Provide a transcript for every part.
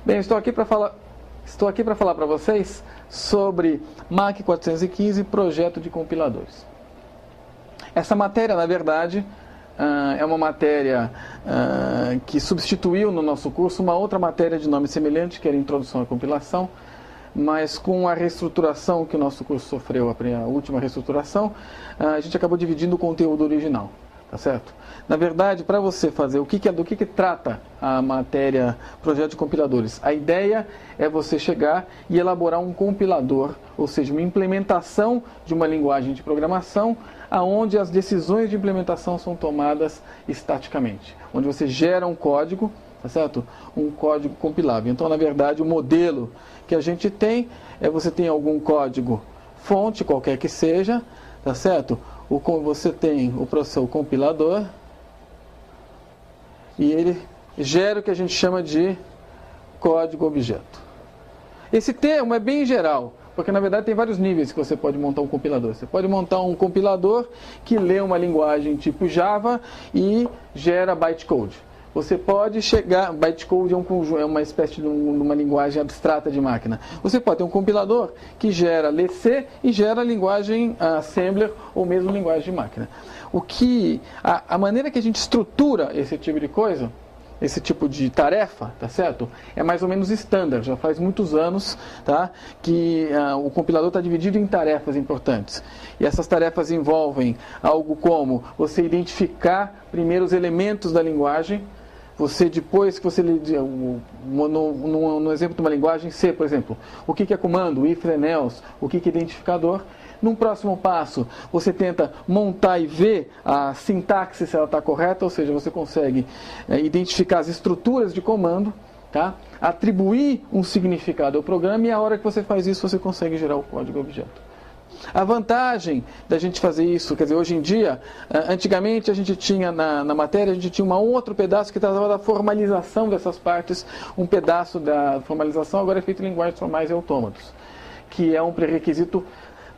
Bem, estou aqui para falar para vocês sobre MAC 415, projeto de compiladores. Essa matéria, na verdade, é uma matéria que substituiu no nosso curso uma outra matéria de nome semelhante, que era Introdução à Compilação, mas com a reestruturação que o nosso curso sofreu, a última reestruturação, a gente acabou dividindo o conteúdo original. Tá certo? Na verdade, para você fazer do que trata a matéria projeto de compiladores, a ideia é você chegar e elaborar um compilador, ou seja, uma implementação de uma linguagem de programação, aonde as decisões de implementação são tomadas estaticamente, onde você gera um código, tá certo? Um código compilável. Então, na verdade, o modelo que a gente tem é você tem algum código fonte, qualquer que seja, tá certo? Você tem o compilador e ele gera o que a gente chama de código objeto. Esse termo é bem geral, porque na verdade tem vários níveis que você pode montar um compilador. Você pode montar um compilador que lê uma linguagem tipo Java e gera bytecode. Você pode chegar... Bytecode é uma espécie de uma linguagem abstrata de máquina. Você pode ter um compilador que lê C e gera linguagem assembler ou mesmo linguagem de máquina. A maneira que a gente estrutura esse tipo de coisa, esse tipo de tarefa, tá certo? É mais ou menos estándar, já faz muitos anos, tá? Que o compilador está dividido em tarefas importantes. E essas tarefas envolvem algo como você identificar primeiro os elementos da linguagem. Depois que você no exemplo de uma linguagem C, por exemplo, o que é comando, if and else, o que é identificador. Num próximo passo, você tenta montar e ver a sintaxe se ela está correta, ou seja, você consegue identificar as estruturas de comando, tá? Atribuir um significado ao programa e a hora que você faz isso, você consegue gerar o código objeto. A vantagem da gente fazer isso, quer dizer, hoje em dia, antigamente a gente tinha na matéria, a gente tinha um outro pedaço que tratava da formalização dessas partes, um pedaço da formalização agora é feito em linguagens formais e autômatos, que é um pré-requisito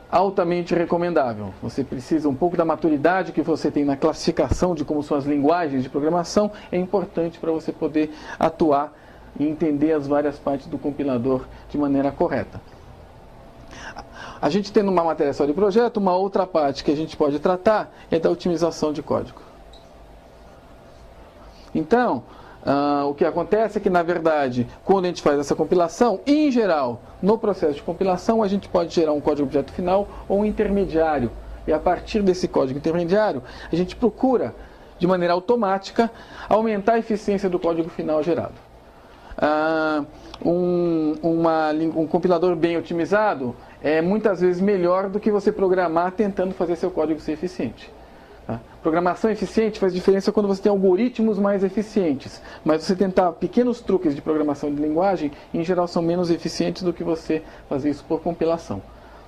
altamente recomendável. Você precisa um pouco da maturidade que você tem na classificação de como são as linguagens de programação, é importante para você poder atuar e entender as várias partes do compilador de maneira correta. A gente tem numa matéria só de projeto, uma outra parte que a gente pode tratar é da otimização de código. Então, o que acontece é que, na verdade, quando a gente faz essa compilação, em geral, no processo de compilação, a gente pode gerar um código objeto final ou um intermediário. E a partir desse código intermediário, a gente procura, de maneira automática, aumentar a eficiência do código final gerado. Um compilador bem otimizado é muitas vezes melhor do que você programar tentando fazer seu código ser eficiente. Tá? Programação eficiente faz diferença quando você tem algoritmos mais eficientes, mas você tentar pequenos truques de programação de linguagem, em geral são menos eficientes do que você fazer isso por compilação.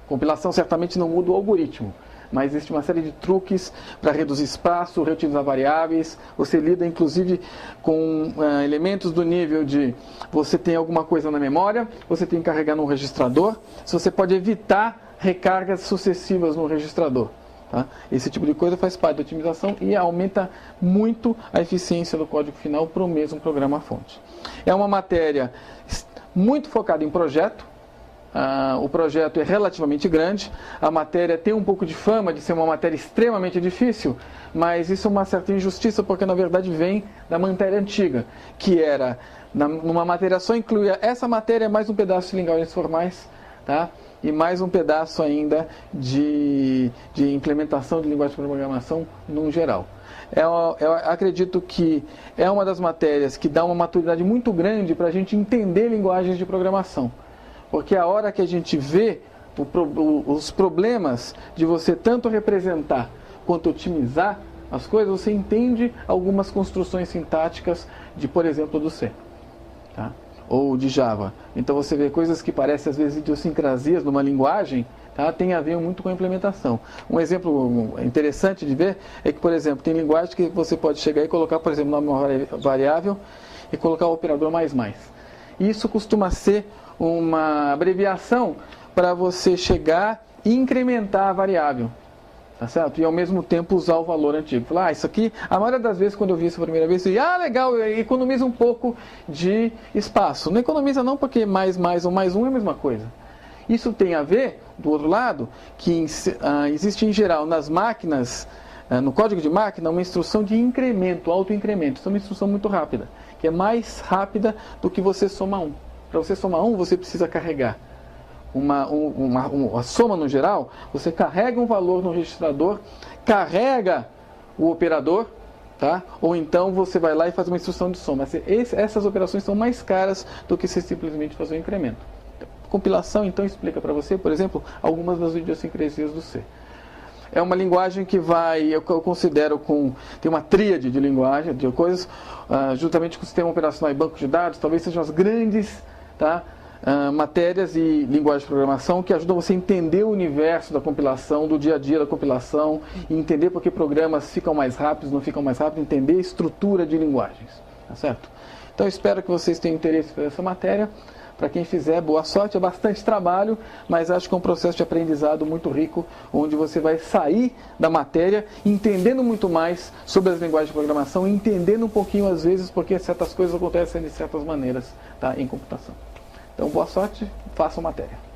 Compilação certamente não muda o algoritmo, mas existe uma série de truques para reduzir espaço, reutilizar variáveis. Você lida inclusive com elementos do nível de você tem alguma coisa na memória, você tem que carregar num registrador, se você pode evitar recargas sucessivas no registrador. Tá? Esse tipo de coisa faz parte da otimização e aumenta muito a eficiência do código final para o mesmo programa-fonte. É uma matéria muito focada em projeto. O projeto é relativamente grande, a matéria tem um pouco de fama de ser uma matéria extremamente difícil, mas isso é uma certa injustiça porque na verdade vem da matéria antiga, que era, numa matéria só incluía essa matéria mais um pedaço de linguagens formais, tá? E mais um pedaço ainda de implementação de linguagem de programação no geral. Eu acredito que é uma das matérias que dá uma maturidade muito grande para a gente entender linguagens de programação. Porque a hora que a gente vê os problemas de você tanto representar quanto otimizar as coisas, você entende algumas construções sintáticas de, por exemplo, do C, tá? Ou de Java. Então você vê coisas que parecem às vezes idiosincrasias numa linguagem, tá? Tem a ver muito com a implementação. Um exemplo interessante de ver é que, por exemplo, tem linguagem que você pode chegar e colocar, por exemplo, nome variável e colocar o operador mais. Isso costuma ser uma abreviação para você chegar e incrementar a variável. tá certo? E ao mesmo tempo usar o valor antigo. Falar, isso aqui, a maioria das vezes quando eu vi isso a primeira vez, eu disse, legal, economiza um pouco de espaço. Não economiza não, porque mais ou mais um é a mesma coisa. Isso tem a ver, do outro lado, que existe em geral nas máquinas, no código de máquina, uma instrução de incremento, autoincremento. Isso é uma instrução muito rápida, que é mais rápida do que você somar 1. Para você somar 1, você precisa carregar. A soma no geral, você carrega um valor no registrador, carrega o operador, tá? Ou então você vai lá e faz uma instrução de soma. Essas operações são mais caras do que você simplesmente fazer um incremento. Compilação, então, explica para você, por exemplo, algumas das idiosincrasias do C. É uma linguagem que eu considero tem uma tríade de linguagem, de coisas, juntamente com o sistema operacional e banco de dados, talvez sejam as grandes, tá, matérias e linguagem de programação que ajudam você a entender o universo da compilação, do dia a dia da compilação, e entender por que programas ficam mais rápidos, não ficam mais rápidos, entender a estrutura de linguagens, tá certo? Então, eu espero que vocês tenham interesse por essa matéria. Para quem fizer, boa sorte, é bastante trabalho, mas acho que é um processo de aprendizado muito rico, onde você vai sair da matéria entendendo muito mais sobre as linguagens de programação, entendendo um pouquinho às vezes porque certas coisas acontecem de certas maneiras, tá, em computação. Então, boa sorte, façam matéria.